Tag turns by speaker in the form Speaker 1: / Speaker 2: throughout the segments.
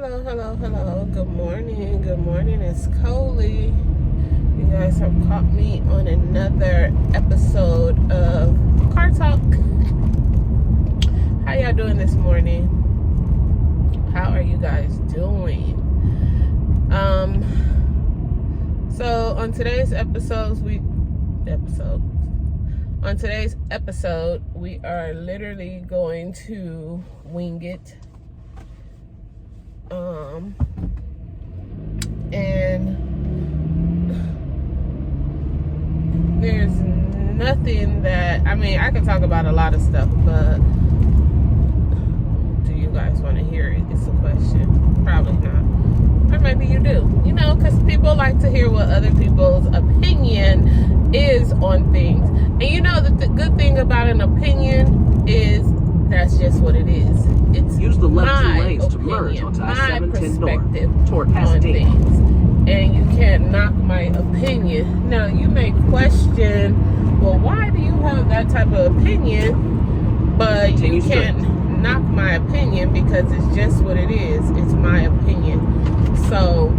Speaker 1: Hello. Good morning. It's Coley. You guys have caught me on another episode of Car Talk. How y'all doing this morning? How are you guys doing? So on today's episode, we are literally going to wing it. And there's nothing that, I can talk about a lot of stuff, but do you guys want to hear it? It's a question. Probably not. Or maybe you do. Because people like to hear what other people's opinion is on things. And the good thing about an opinion is that's just what it is. It's
Speaker 2: use the left
Speaker 1: my
Speaker 2: two lanes
Speaker 1: opinion,
Speaker 2: to merge onto
Speaker 1: my
Speaker 2: I-710
Speaker 1: perspective
Speaker 2: north toward
Speaker 1: on
Speaker 2: Pasadena.
Speaker 1: things. And you can't knock my opinion. Now, you may question, well, why do you have that type of opinion? But you can't knock my opinion because it's just what it is. It's my opinion. So,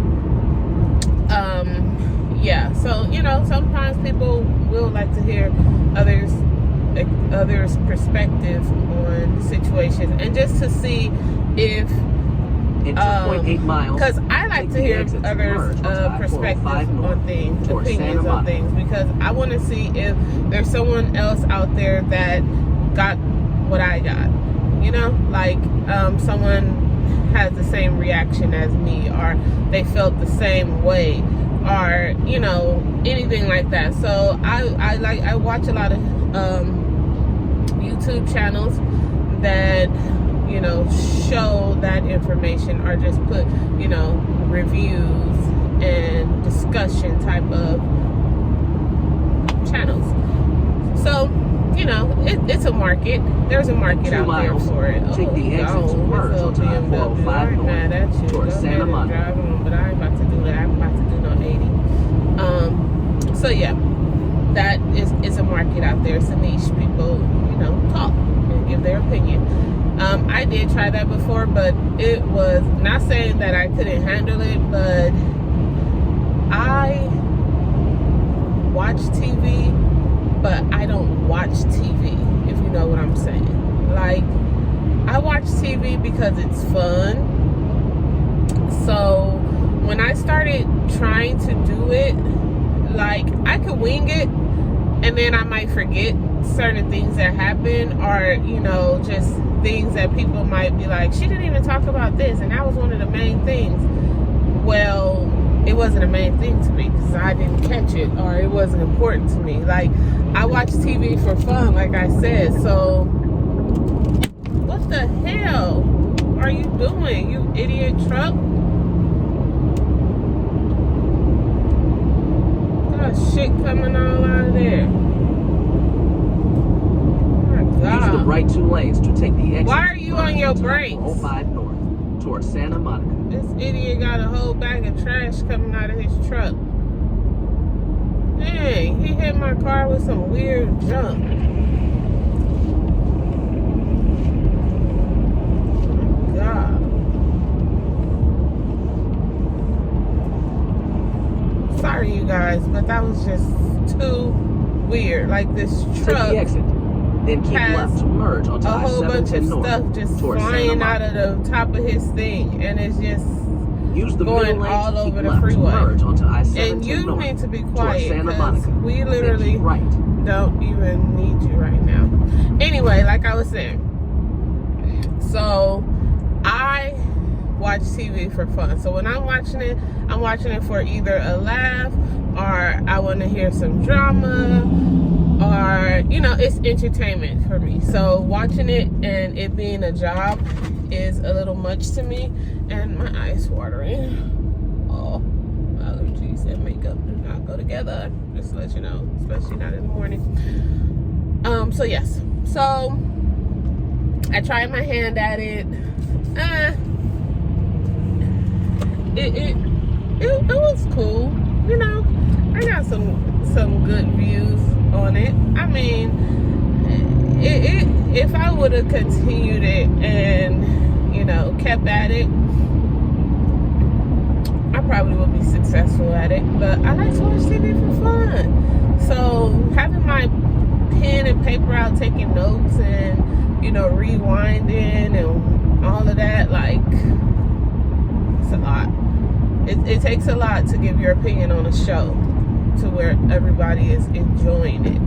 Speaker 1: yeah. So, sometimes people will like to hear others' perspective on situations, and just to see if
Speaker 2: in 2.8 miles,
Speaker 1: because I like to hear others' perspectives on things, opinions on things, because I want to see if there's someone else out there that got what I got, like someone has the same reaction as me, or they felt the same way, or anything like that. So I watch a lot of YouTube channels that show that information, or just put reviews and discussion type of channels. So it's a market. There's a market out there for it.
Speaker 2: Take the exit to merge onto I-405 north towards Santa Monica.
Speaker 1: But I ain't about to do that. I'm about to do no 80. So yeah, that is a market out there. It's a niche. People talk and give their opinion. I did try that before, but it was not saying that I couldn't handle it, but I watch TV, but I don't watch TV, if you know what I'm saying. Like, I watch TV because it's fun. So when I started trying to do it, like, I could wing it, and then I might forget certain things that happen, or just things that people might be like, she didn't even talk about this, and that was one of the main things. Well, it wasn't a main thing to me because I didn't catch it, or it wasn't important to me. Like, I watch TV for fun, like I said. So what the hell are you doing, you idiot truck? Got shit coming all out of there.
Speaker 2: Use the right two lanes to take the exit.
Speaker 1: Why are you on your brakes?
Speaker 2: 405 north towards Santa Monica.
Speaker 1: This idiot got a whole bag of trash coming out of his truck. Dang, he hit my car with some weird junk. Oh, God. Sorry, you guys, but that was just too weird. Like, this truck.
Speaker 2: Take the exit. Then keep left to merge onto
Speaker 1: a whole bunch of
Speaker 2: north
Speaker 1: stuff just flying out of the top of his thing, and it's just going all over the freeway. And you need to be quiet, because we literally don't even need you right now. Anyway, like I was saying, so I watch TV for fun. So when I'm watching it for either a laugh, or I want to hear some drama, or it's entertainment for me. So watching it and it being a job is a little much to me, and my eyes watering. Oh, allergies and makeup do not go together, just to let you know, especially not in the morning. So yes, so I tried my hand at it. It was cool. I got some good views on it. If I would have continued it and kept at it, probably will be successful at it, but I like to watch TV for fun. So having my pen and paper out, taking notes and, you know, rewinding and all of that, like, it's a lot. It takes a lot to give your opinion on a show to where everybody is enjoying it,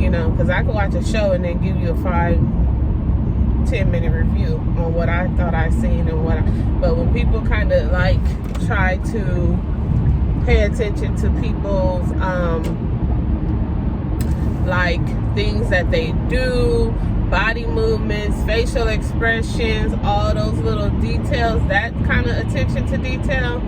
Speaker 1: you know, because I could watch a show and then give you a 5-10 minute review on what I thought I seen and but when people kind of like try to pay attention to people's like things that they do, body movements, facial expressions, all those little details, that kind of attention to detail,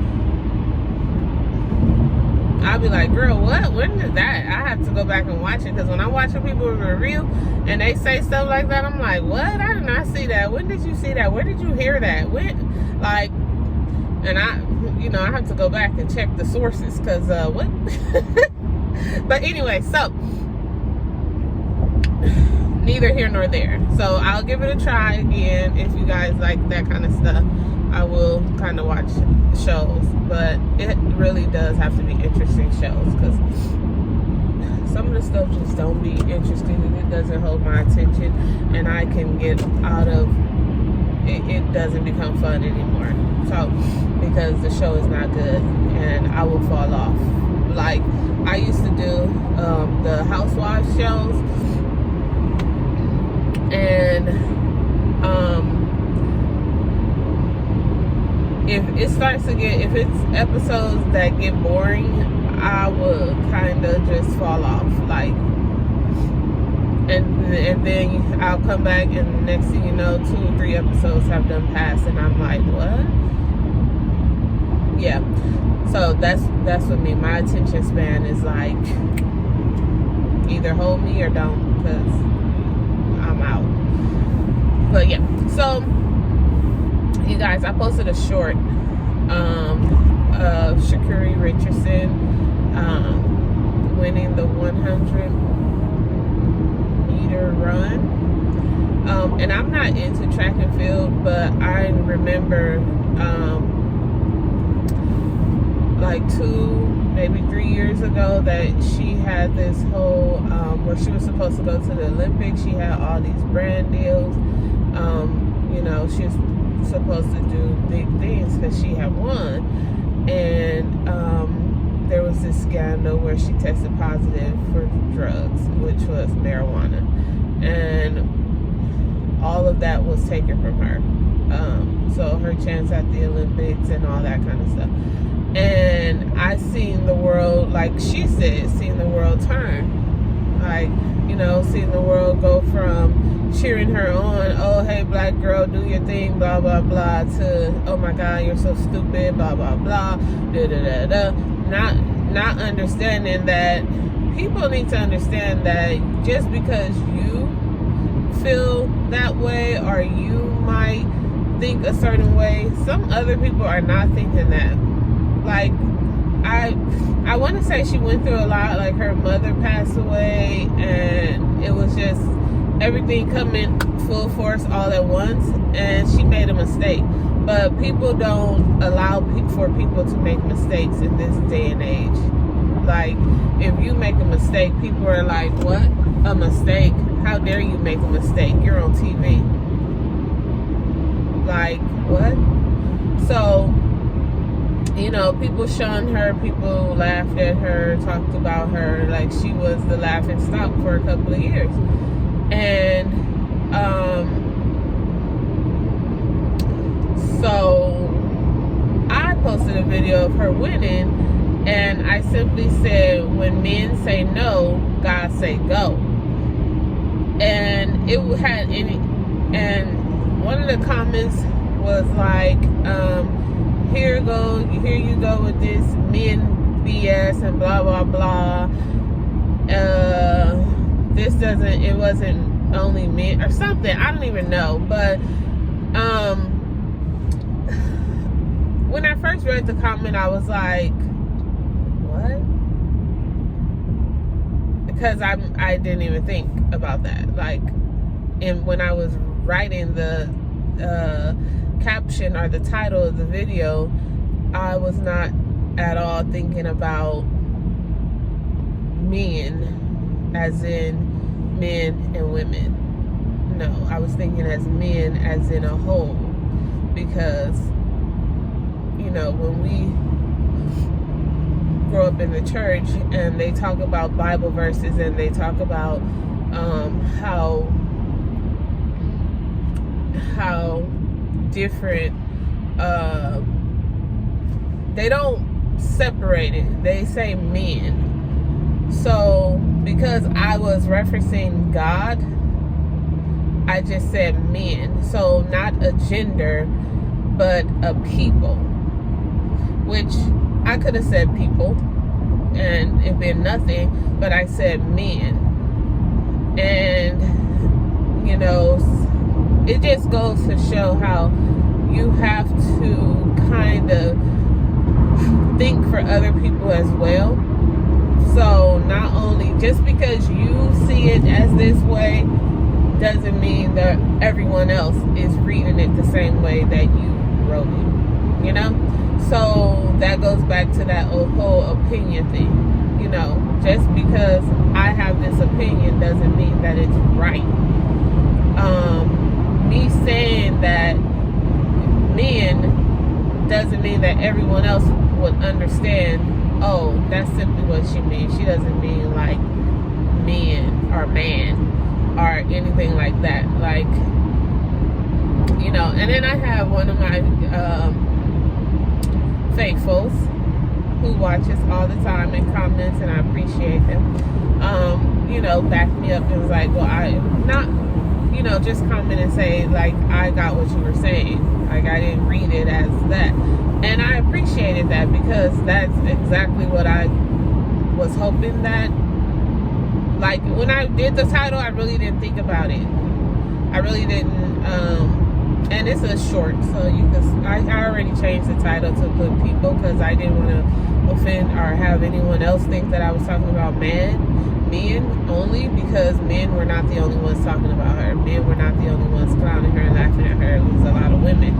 Speaker 1: I'll be like, girl, what? When is that? I have to go back and watch it, because when I'm watching people review and they say stuff like that, I'm like, what? I did not see that. When did you see that? Where did you hear that? When? Like, and I, you know, I have to go back and check the sources, because what? But anyway, so neither here nor there. So I'll give it a try again. If you guys like that kind of stuff, I will kind of watch shows, but it really does have to be interesting shows, because some of the stuff just don't be interesting and it doesn't hold my attention, and I can get out of it. It doesn't become fun anymore. So because the show is not good, and I will fall off. Like I used to do the housewives shows, and if it starts to get, if it's episodes that get boring, I will kind of just fall off, like, and then I'll come back, and the next thing you know, 2 or 3 episodes have done passed, and I'm like, what? Yeah, so that's with me. My attention span is like, either hold me or don't, because I'm out. But yeah, so you guys, I posted a short of Sha'Carri Richardson winning the 100-meter run. And I'm not into track and field, but I remember like 2, maybe 3 years ago that she had this whole where she was supposed to go to the Olympics. She had all these brand deals. You know, she was supposed to do big things because she had won, and there was this scandal where she tested positive for drugs, which was marijuana, and all of that was taken from her. So her chance at the Olympics and all that kind of stuff. And I seen the world, like she said, seen the world turn. Like, you know, seeing the world go from cheering her on, oh, hey, black girl, do your thing, blah, blah, blah, to, oh my God, you're so stupid, blah, blah, blah, da, da, da, da. Not understanding that people need to understand that just because you feel that way, or you might think a certain way, some other people are not thinking that. Like, I want to say she went through a lot. Like, her mother passed away, and it was just everything coming full force all at once, and she made a mistake. But people don't allow for people to make mistakes in this day and age. Like, if you make a mistake, people are like, what? A mistake? How dare you make a mistake? You're on TV. Like, what? So, you know, people shunned her, people laughed at her, talked about her like she was the laughing stock for a couple of years. And so I posted a video of her winning, and I simply said, when men say no, God say go. And it had and one of the comments was like, here you go with this men BS and blah blah blah. It wasn't only men or something, I don't even know. But when I first read the comment, I was like, what? Because I didn't even think about that. Like, and when I was writing the caption or the title of the video, I was not at all thinking about men as in men and women. No, I was thinking as men as in a whole, because when we grow up in the church and they talk about Bible verses and they talk about how different, they don't separate it, they say men. So because I was referencing God, I just said men. So not a gender, but a people, which I could have said people and it been nothing, but I said men. And it just goes to show how you have to kind of think for other people as well. So not only just because you see it as this way doesn't mean that everyone else is reading it the same way that you wrote it, So that goes back to that whole opinion thing. Just because I have this opinion doesn't mean that it's right. Me saying that men doesn't mean that everyone else would understand, oh, that's simply what she means. She doesn't mean like men or man or anything like that. Like, and then I have one of my faithfuls who watches all the time and comments, and I appreciate them. Back me up and was like, well, I not, just comment and say like, I got what you were saying. Like, I didn't read it as that. And I appreciated that, because that's exactly what I was hoping that, like, when I did the title, I really didn't think about it. I really didn't, and it's a short, so I already changed the title to put people, because I didn't want to offend or have anyone else think that I was talking about men only, because men were not the only ones talking about her. Men were not the only ones clowning her and laughing at her. It was a lot of women.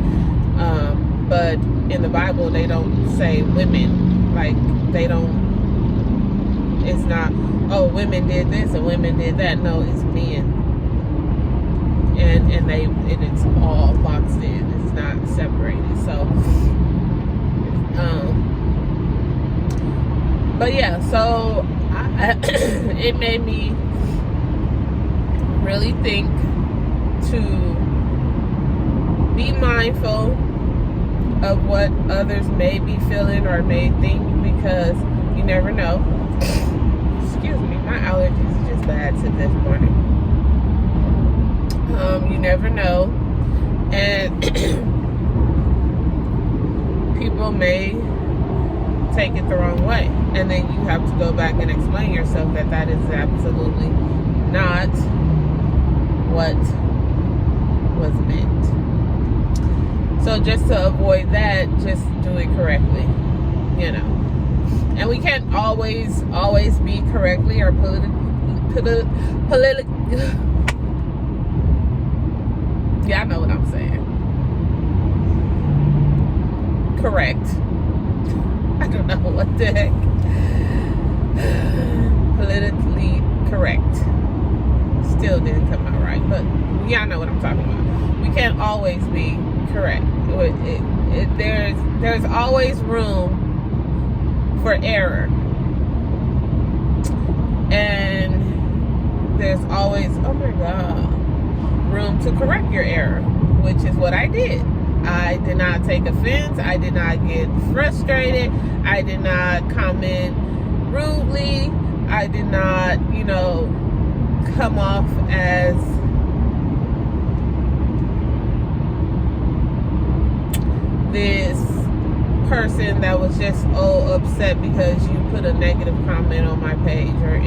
Speaker 1: But in the Bible, they don't say women. Like, they don't, it's not, oh, women did this and women did that. No, it's men. And it's all boxed in. It's not separated. So, but yeah, so it made me really think to be mindful of what others may be feeling or may think, because you never know. Excuse me, my allergies are just bad to this morning. You never know, and people may take it the wrong way, and then you have to go back and explain yourself that is absolutely not what was meant. So just to avoid that, just do it correctly, and we can't always be correctly or politically. Yeah, I know what I'm saying. Correct. I don't know what the heck. Politically correct. Still didn't come out right, but y'all know what I'm talking about. We can't always be correct. There's always room for error, and there's always, oh my God, room to correct your error, which is what I did. I did not take offense. I did not get frustrated. I did not comment rudely. I did not, come off as this person that was just upset because you put a negative comment on my page or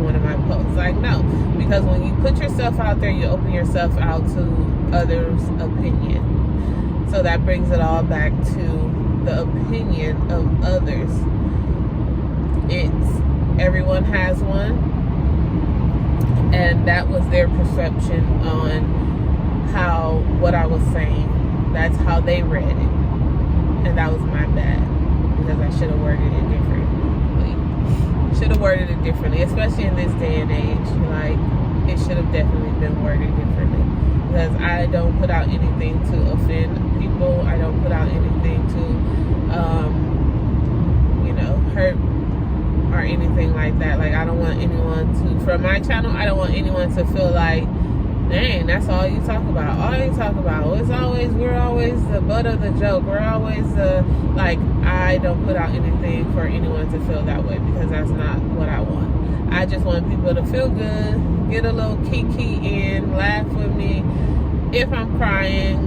Speaker 1: one of my posts. Like, no, because when you put yourself out there, you open yourself out to others' opinion. So that brings it all back to the opinion of others. Everyone has one, and that was their perception on what I was saying. That's how they read it, and that was my bad. because I should have worded it differently. Should have worded it differently, especially in this day and age. Like, it should have definitely been worded differently, because I don't put out anything to offend people. I don't put out anything to, hurt or anything like that. Like, I don't want anyone to, for my channel, I don't want anyone to feel like, dang, that's all you talk about. All you talk about. We're always the butt of the joke. We're always like, I don't put out anything for anyone to feel that way, because that's not what I want. I just want people to feel good, get a little kiki in, laugh with me. If I'm crying,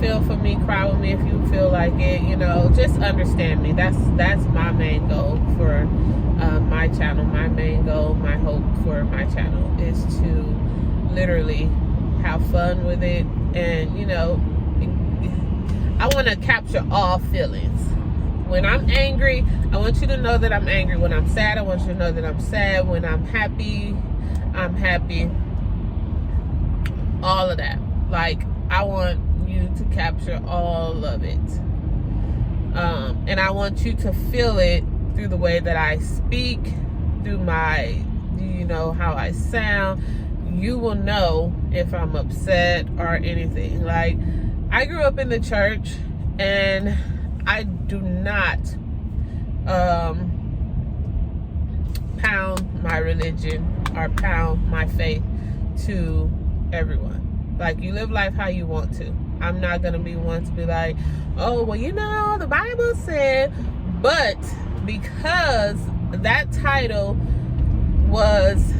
Speaker 1: feel for me, cry with me if you feel like it, just understand me. That's my main goal for my channel. My main goal, my hope for my channel is to literally have fun with it. And, I want to capture all feelings. When I'm angry, I want you to know that I'm angry. When I'm sad, I want you to know that I'm sad. When I'm happy, I'm happy. All of that. Like, I want you to capture all of it. And I want you to feel it through the way that I speak, through my, how I sound. You will know if I'm upset or anything. Like, I grew up in the church, and I do not pound my religion or pound my faith to everyone. Like, you live life how you want to. I'm not going to be one to be like, oh, well, the Bible said. But because that title was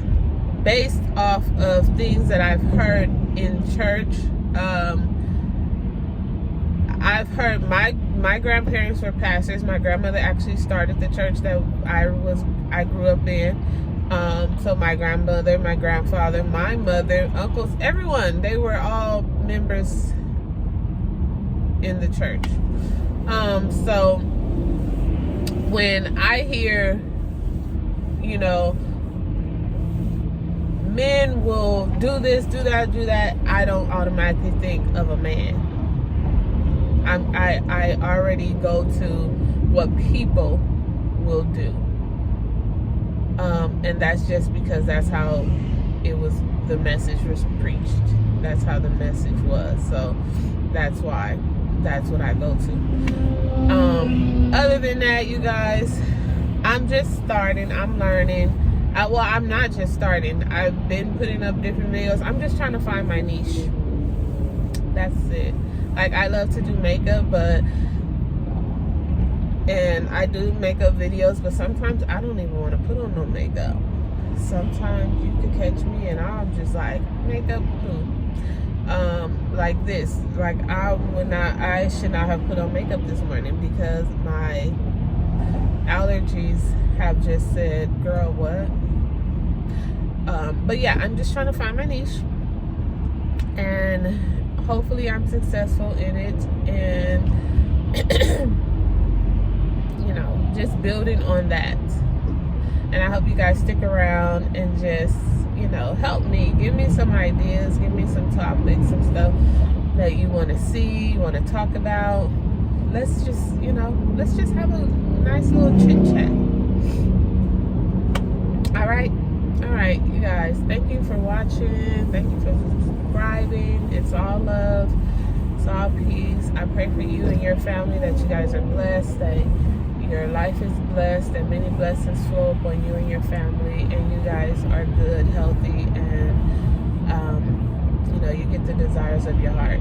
Speaker 1: based off of things that I've heard in church, I've heard my grandparents were pastors. My grandmother actually started the church that I grew up in. So my grandmother, my grandfather, my mother, uncles, everyone, they were all members in the church. So when I hear, men will do this, do that, I don't automatically think of a man. I already go to what people will do. And that's just because that's how the message was preached. That's how the message was. So that's why, that's what I go to. Other than that, you guys, I'm just starting. I'm learning. I'm not just starting. I've been putting up different videos. I'm just trying to find my niche. That's it. Like, I love to do makeup, and I do makeup videos, but sometimes I don't even want to put on no makeup. Sometimes you could catch me and I'm just like, makeup who? Like this. Like, I should not have put on makeup this morning because my allergies have just said, girl, what? But yeah, I'm just trying to find my niche, and hopefully I'm successful in it, and just building on that. And I hope you guys stick around and just help me, give me some ideas, give me some topics, some stuff that you want to see, you want to talk about. Let's just have a nice little chit chat. All right, you guys, thank you for watching, thank you for subscribing. It's all love, it's all peace. I pray for you and your family that you guys are blessed, that your life is blessed, and many blessings flow upon you and your family, and you guys are good, healthy, and you get the desires of your heart.